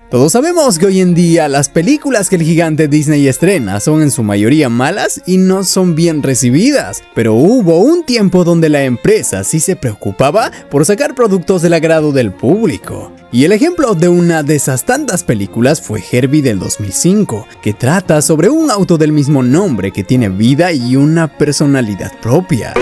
Todos sabemos que hoy en día las películas que el gigante Disney estrena son en su mayoría malas y no son bien recibidas, pero hubo un tiempo donde la empresa sí se preocupaba por sacar productos del agrado del público. Y el ejemplo de una de esas tantas películas fue Herbie del 2005, que trata sobre un auto del mismo nombre que tiene vida y una personalidad propia.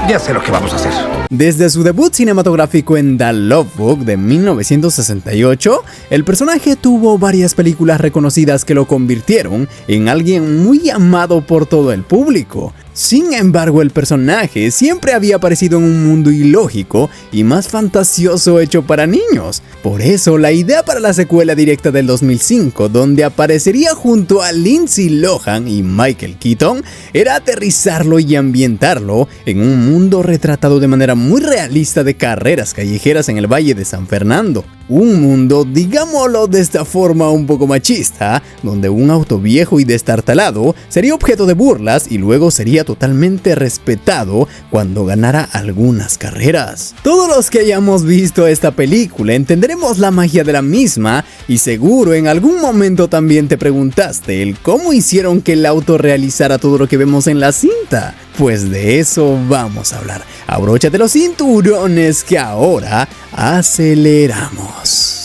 Ya sé lo que vamos a hacer. Desde su debut cinematográfico en The Love Book de 1968, el personaje tuvo varias películas reconocidas que lo convirtieron en alguien muy amado por todo el público. Sin embargo, el personaje siempre había aparecido en un mundo ilógico y más fantasioso hecho para niños. Por eso, la idea para la secuela directa del 2005, donde aparecería junto a Lindsay Lohan y Michael Keaton, era aterrizarlo y ambientarlo en un mundo retratado de manera muy realista de carreras callejeras en el Valle de San Fernando. Un mundo, digámoslo de esta forma un poco machista, donde un auto viejo y destartalado sería objeto de burlas y luego sería totalmente respetado cuando ganara algunas carreras. Todos los que hayamos visto esta película entenderemos la magia de la misma y seguro en algún momento también te preguntaste el cómo hicieron que el auto realizara todo lo que vemos en la cinta. Pues de eso vamos a hablar. Abróchate los cinturones que ahora aceleramos.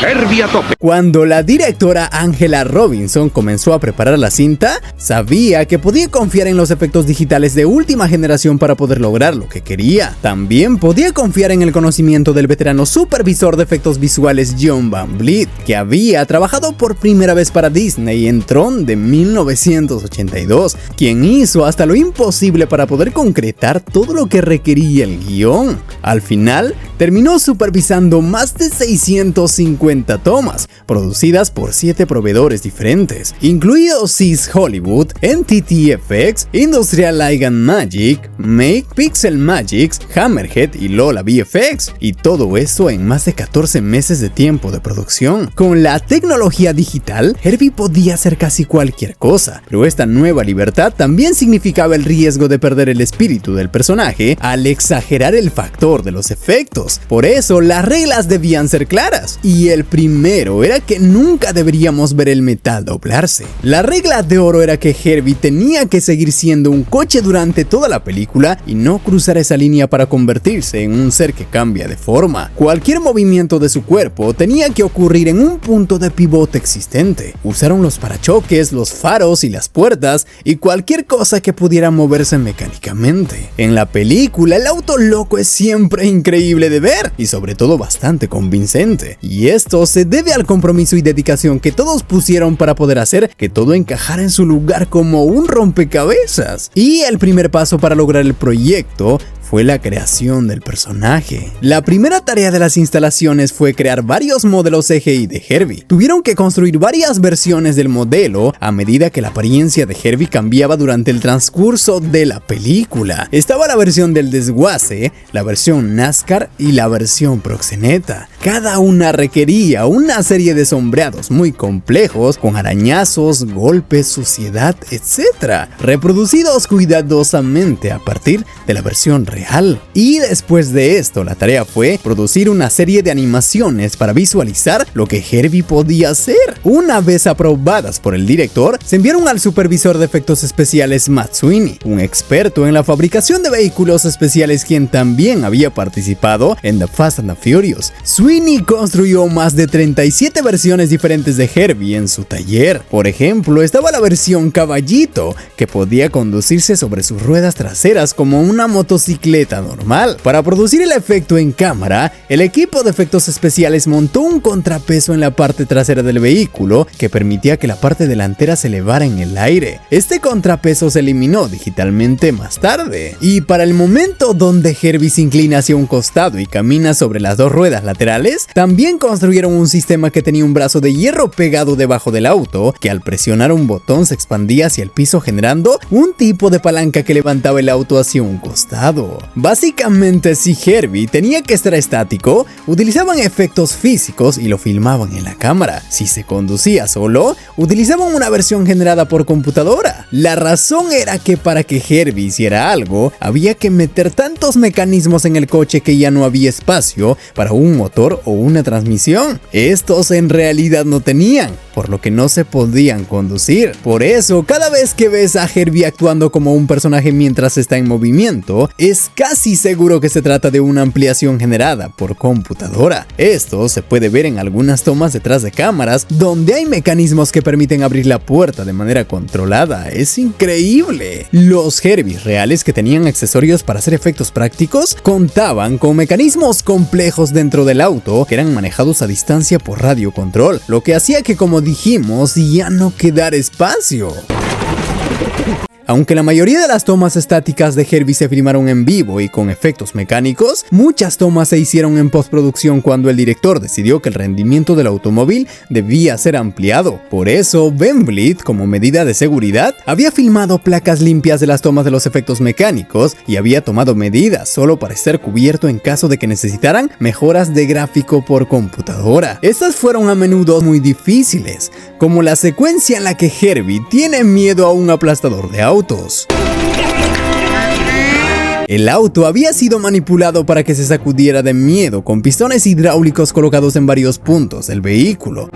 Herbie a tope. Cuando la directora Angela Robinson comenzó a preparar la cinta, sabía que podía confiar en los efectos digitales de última generación para poder lograr lo que quería. También podía confiar en el conocimiento del veterano supervisor de efectos visuales John Van Vliet, que había trabajado por primera vez para Disney en Tron de 1982, quien hizo hasta lo imposible para poder concretar todo lo que requería el guión. Al final, terminó supervisando más de 650 tomas, producidas por 7 proveedores diferentes, incluidos Sis Hollywood, NTT FX, Industrial Light and Magic, Make, Pixel Magics, Hammerhead y Lola VFX, y todo esto en más de 14 meses de tiempo de producción. Con la tecnología digital, Herbie podía hacer casi cualquier cosa, pero esta nueva libertad también significaba el riesgo de perder el espíritu del personaje al exagerar el factor de los efectos. Por eso, las reglas debían ser claras, y el primero era que nunca deberíamos ver el metal doblarse. La regla de oro era que Herbie tenía que seguir siendo un coche durante toda la película y no cruzar esa línea para convertirse en un ser que cambia de forma. Cualquier movimiento de su cuerpo tenía que ocurrir en un punto de pivote existente. Usaron los parachoques, los faros y las puertas y cualquier cosa que pudiera moverse mecánicamente. En la película, el auto loco es siempre increíble de ver y sobre todo bastante convincente, y esto se debe al compromiso y dedicación que todos pusieron para poder hacer que todo encajara en su lugar como un rompecabezas. Y el primer paso para lograr el proyecto fue la creación del personaje. La primera tarea de las instalaciones fue crear varios modelos CGI de Herbie. Tuvieron que construir varias versiones del modelo a medida que la apariencia de Herbie cambiaba durante el transcurso de la película. Estaba la versión del desguace, la versión NASCAR y la versión proxeneta. Cada una requería una serie de sombreados muy complejos, con arañazos, golpes, suciedad, etc., reproducidos cuidadosamente a partir de la versión real. Y después de esto, la tarea fue producir una serie de animaciones para visualizar lo que Herbie podía hacer. Una vez aprobadas por el director, se enviaron al supervisor de efectos especiales Matt Sweeney, un experto en la fabricación de vehículos especiales quien también había participado en The Fast and the Furious. Sweeney construyó más de 37 versiones diferentes de Herbie en su taller. Por ejemplo, estaba la versión caballito, que podía conducirse sobre sus ruedas traseras como una motocicleta normal. Para producir el efecto en cámara, el equipo de efectos especiales montó un contrapeso en la parte trasera del vehículo que permitía que la parte delantera se elevara en el aire. Este contrapeso se eliminó digitalmente más tarde. Y para el momento donde Herbie se inclina hacia un costado y camina sobre las dos ruedas laterales, también construyeron un sistema que tenía un brazo de hierro pegado debajo del auto, que al presionar un botón se expandía hacia el piso generando un tipo de palanca que levantaba el auto hacia un costado. Básicamente, si Herbie tenía que estar estático, utilizaban efectos físicos y lo filmaban en la cámara. Si se conducía solo, utilizaban una versión generada por computadora. La razón era que para que Herbie hiciera algo, había que meter tantos mecanismos en el coche que ya no había espacio para un motor motor o una transmisión. Estos en realidad no tenían, por lo que no se podían conducir. Por eso, cada vez que ves a Herbie actuando como un personaje mientras está en movimiento, es casi seguro que se trata de una ampliación generada por computadora. Esto se puede ver en algunas tomas detrás de cámaras, donde hay mecanismos que permiten abrir la puerta de manera controlada. Es increíble. Los Herbies reales, que tenían accesorios para hacer efectos prácticos, contaban con mecanismos complejos dentro del auto que eran manejados a distancia por radio control, lo que hacía que, como dijimos, ya no quedara espacio. Aunque la mayoría de las tomas estáticas de Herbie se filmaron en vivo y con efectos mecánicos, muchas tomas se hicieron en postproducción cuando el director decidió que el rendimiento del automóvil debía ser ampliado. Por eso, Ben Bleed, como medida de seguridad, había filmado placas limpias de las tomas de los efectos mecánicos y había tomado medidas solo para estar cubierto en caso de que necesitaran mejoras de gráfico por computadora. Estas fueron a menudo muy difíciles, como la secuencia en la que Herbie tiene miedo a un aplastador de autos. El auto había sido manipulado para que se sacudiera de miedo con pistones hidráulicos colocados en varios puntos del vehículo.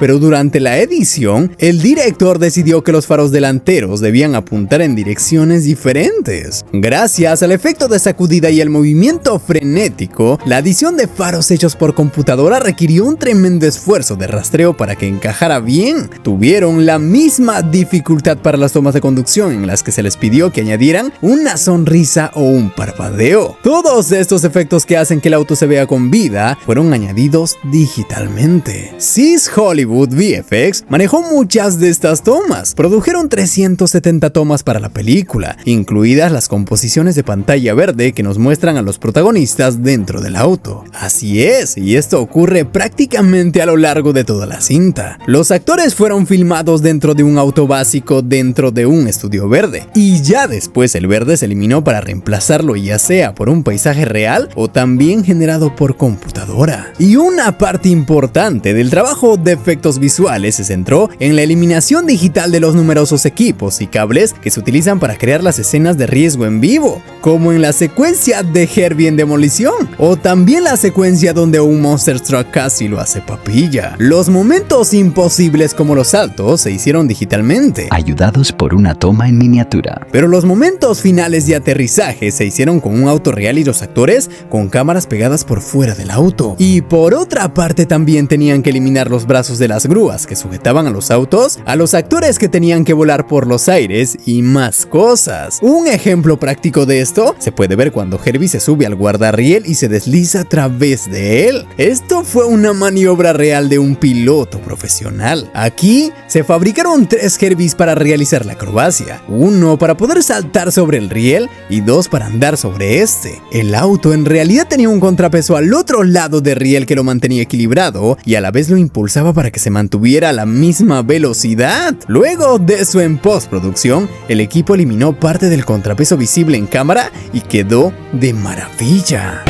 Pero durante la edición, el director decidió que los faros delanteros debían apuntar en direcciones diferentes. Gracias al efecto de sacudida y el movimiento frenético, la adición de faros hechos por computadora requirió un tremendo esfuerzo de rastreo para que encajara bien. Tuvieron la misma dificultad para las tomas de conducción, en las que se les pidió que añadieran una sonrisa o un parpadeo. Todos estos efectos que hacen que el auto se vea con vida fueron añadidos digitalmente. Sis Hollywood VFX manejó muchas de estas tomas. Produjeron 370 tomas para la película, incluidas las composiciones de pantalla verde que nos muestran a los protagonistas dentro del auto. Así es, y esto ocurre prácticamente a lo largo de toda la cinta. Los actores fueron filmados dentro de un auto básico dentro de un estudio verde, y ya después el verde se eliminó para reemplazarlo ya sea por un paisaje real o también generado por computadora. Y una parte importante del trabajo de efectos visuales se centró en la eliminación digital de los numerosos equipos y cables que se utilizan para crear las escenas de riesgo en vivo, como en la secuencia de Herbie en demolición, o también la secuencia donde un monster truck casi lo hace papilla. Los momentos imposibles como los saltos se hicieron digitalmente, ayudados por una toma en miniatura. Pero los momentos finales de aterrizaje se hicieron con un auto real y los actores con cámaras pegadas por fuera del auto. Y por otra parte también tenían que eliminar los brazos de las grúas que sujetaban a los autos, a los actores que tenían que volar por los aires y más cosas. Un ejemplo práctico de esto se puede ver cuando Herbie se sube al guardarriel y se desliza a través de él. Esto fue una maniobra real de un piloto profesional. Aquí se fabricaron 3 Herbies para realizar la acrobacia, uno para poder saltar sobre el riel y 2 para andar sobre este. El auto en realidad tenía un contrapeso al otro lado del riel que lo mantenía equilibrado y a la vez lo impulsaba para que se mantuviera a la misma velocidad. Luego de eso, en postproducción, el equipo eliminó parte del contrapeso visible en cámara y quedó de maravilla.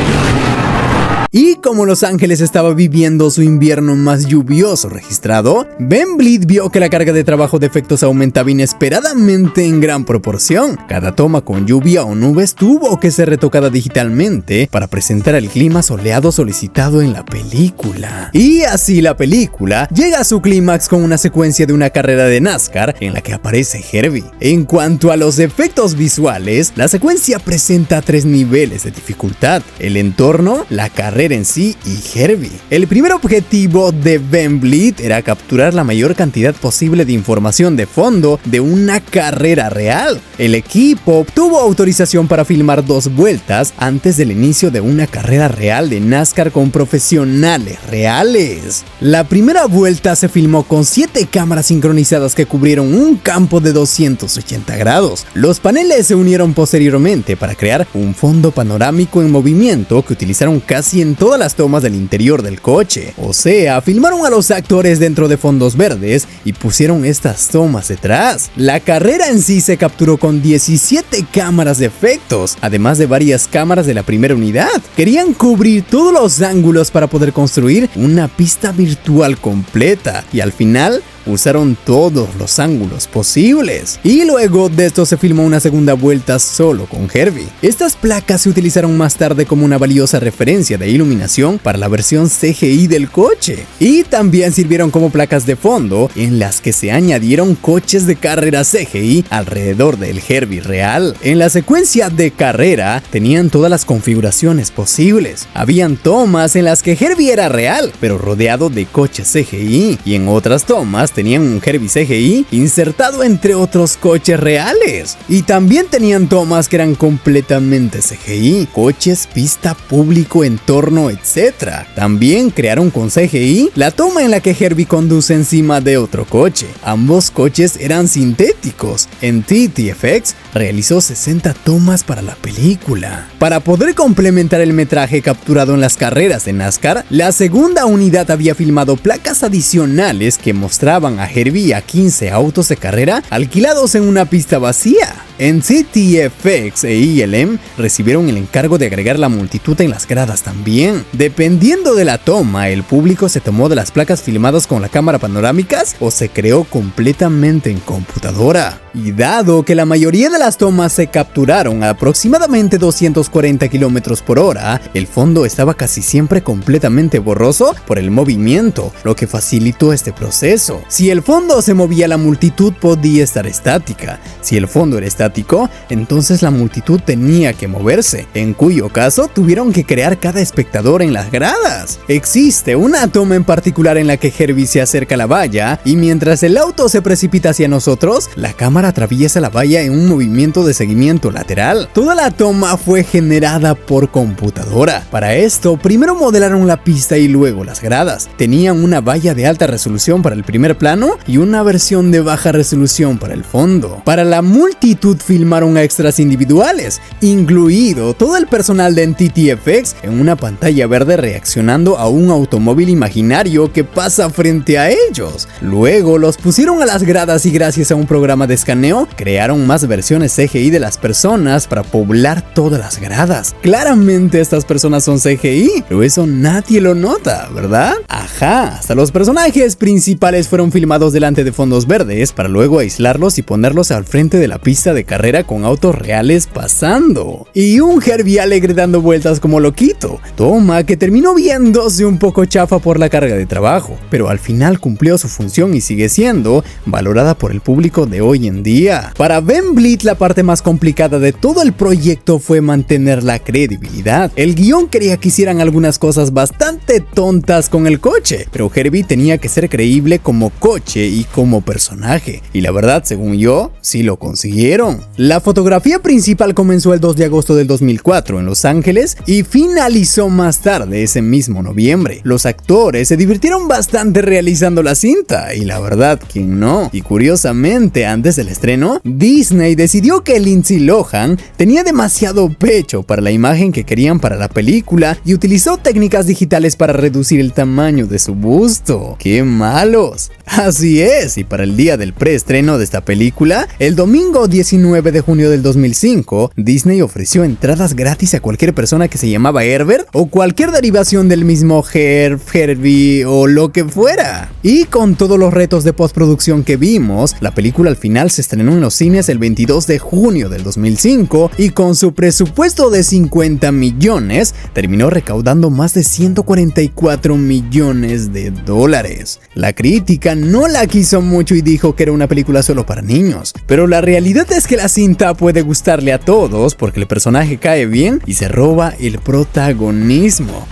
Y como Los Ángeles estaba viviendo su invierno más lluvioso registrado, Ben Bleed vio que la carga de trabajo de efectos aumentaba inesperadamente en gran proporción. Cada toma con lluvia o nubes tuvo que ser retocada digitalmente para presentar el clima soleado solicitado en la película. Y así la película llega a su clímax con una secuencia de una carrera de NASCAR en la que aparece Herbie. En cuanto a los efectos visuales, la secuencia presenta 3 niveles de dificultad: el entorno, la carrera en sí y Herbie. El primer objetivo de Ben Bleed era capturar la mayor cantidad posible de información de fondo de una carrera real. El equipo obtuvo autorización para filmar 2 vueltas antes del inicio de una carrera real de NASCAR con profesionales reales. La primera vuelta se filmó con 7 cámaras sincronizadas que cubrieron un campo de 280 grados. Los paneles se unieron posteriormente para crear un fondo panorámico en movimiento que utilizaron casi en todas las tomas del interior del coche. O sea, filmaron a los actores dentro de fondos verdes y pusieron estas tomas detrás. La carrera en sí se capturó con 17 cámaras de efectos, además de varias cámaras de la primera unidad. Querían cubrir todos los ángulos para poder construir una pista virtual completa y al final usaron todos los ángulos posibles. Y luego de esto se filmó una segunda vuelta solo con Herbie. Estas placas se utilizaron más tarde como una valiosa referencia de iluminación para la versión CGI del coche. Y también sirvieron como placas de fondo en las que se añadieron coches de carrera CGI alrededor del Herbie real. En la secuencia de carrera tenían todas las configuraciones posibles. Habían tomas en las que Herbie era real, pero rodeado de coches CGI, y en otras tomas tenían un Herbie CGI insertado entre otros coches reales. Y también tenían tomas que eran completamente CGI, coches, pista, público, entorno, etc. También crearon con CGI la toma en la que Herbie conduce encima de otro coche. Ambos coches eran sintéticos. En TTFX realizó 60 tomas para la película. Para poder complementar el metraje capturado en las carreras de NASCAR, la segunda unidad había filmado placas adicionales que mostraban a Herbie y a 15 autos de carrera alquilados en una pista vacía. En CTFX e ILM recibieron el encargo de agregar la multitud en las gradas también. Dependiendo de la toma, el público se tomó de las placas filmadas con la cámara panorámicas o se creó completamente en computadora. Y dado que la mayoría de las tomas se capturaron a aproximadamente 240 km por hora, el fondo estaba casi siempre completamente borroso por el movimiento, lo que facilitó este proceso. Si el fondo se movía, la multitud podía estar estática. Si el fondo era estático, entonces la multitud tenía que moverse, en cuyo caso tuvieron que crear cada espectador en las gradas. Existe una toma en particular en la que Herbie se acerca a la valla y mientras el auto se precipita hacia nosotros, la cámara atraviesa la valla en un movimiento de seguimiento lateral. Toda la toma fue generada por computadora. Para esto, primero modelaron la pista y luego las gradas. Tenían una valla de alta resolución para el primer plano y una versión de baja resolución para el fondo. Para la multitud filmaron a extras individuales, incluido todo el personal de TTFX en una pantalla verde reaccionando a un automóvil imaginario que pasa frente a ellos. Luego los pusieron a las gradas y gracias a un programa de escaneo crearon más versiones CGI de las personas para poblar todas las gradas. Claramente estas personas son CGI, pero eso nadie lo nota, ¿verdad? Ajá, hasta los personajes principales fueron filmados delante de fondos verdes para luego aislarlos y ponerlos al frente de la pista de carrera con autos reales pasando. Y un Herbie alegre dando vueltas como loquito. Toma que terminó viéndose un poco chafa por la carga de trabajo, pero al final cumplió su función y sigue siendo valorada por el público de hoy en día. Para Ben Blitt, la parte más complicada de todo el proyecto fue mantener la credibilidad. El guión quería que hicieran algunas cosas bastante tontas con el coche, pero Herbie tenía que ser creíble como coche y como personaje. Y la verdad, según yo, sí lo consiguieron. La fotografía principal comenzó el 2 de agosto del 2004 en Los Ángeles y finalizó más tarde ese mismo noviembre. Los actores se divirtieron bastante realizando la cinta, y la verdad, ¿quién no? Y curiosamente, antes del estreno, Disney decidió que Lindsay Lohan tenía demasiado pecho para la imagen que querían para la película y utilizó técnicas digitales para reducir el tamaño de su busto. ¡Qué malos! Así es, y para el día del preestreno de esta película, el domingo 19 de junio del 2005, Disney ofreció entradas gratis a cualquier persona que se llamaba Herbert o cualquier derivación del mismo Herb, Herbie o lo que fuera. Y con todos los retos de postproducción que vimos, la película al final se estrenó en los cines el 22 de junio del 2005 y con su presupuesto de 50 millones, terminó recaudando más de 144 millones de dólares. La crítica no la quiso mucho y dijo que era una película solo para niños, pero la realidad es que la cinta puede gustarle a todos porque el personaje cae bien y se roba el protagonismo.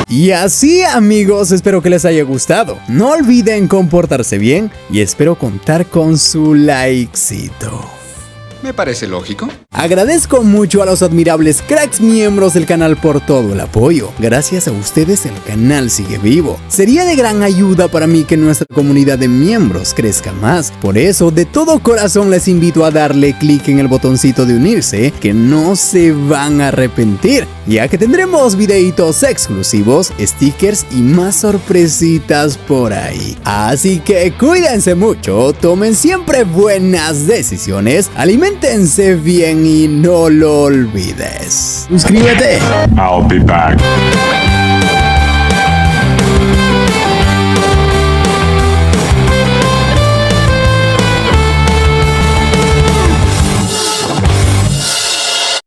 Y así, amigos, espero que les haya gustado. No olviden comportarse bien y espero contar con su likecito. Me parece lógico. Agradezco mucho a los admirables cracks miembros del canal por todo el apoyo. Gracias a ustedes el canal sigue vivo. Sería de gran ayuda para mí que nuestra comunidad de miembros crezca más. Por eso, de todo corazón les invito a darle clic en el botoncito de unirse, que no se van a arrepentir, ya que tendremos videitos exclusivos, stickers y más sorpresitas por ahí. Así que cuídense mucho, tomen siempre buenas decisiones, aliméntense bien y no lo olvides. Suscríbete. I'll be back.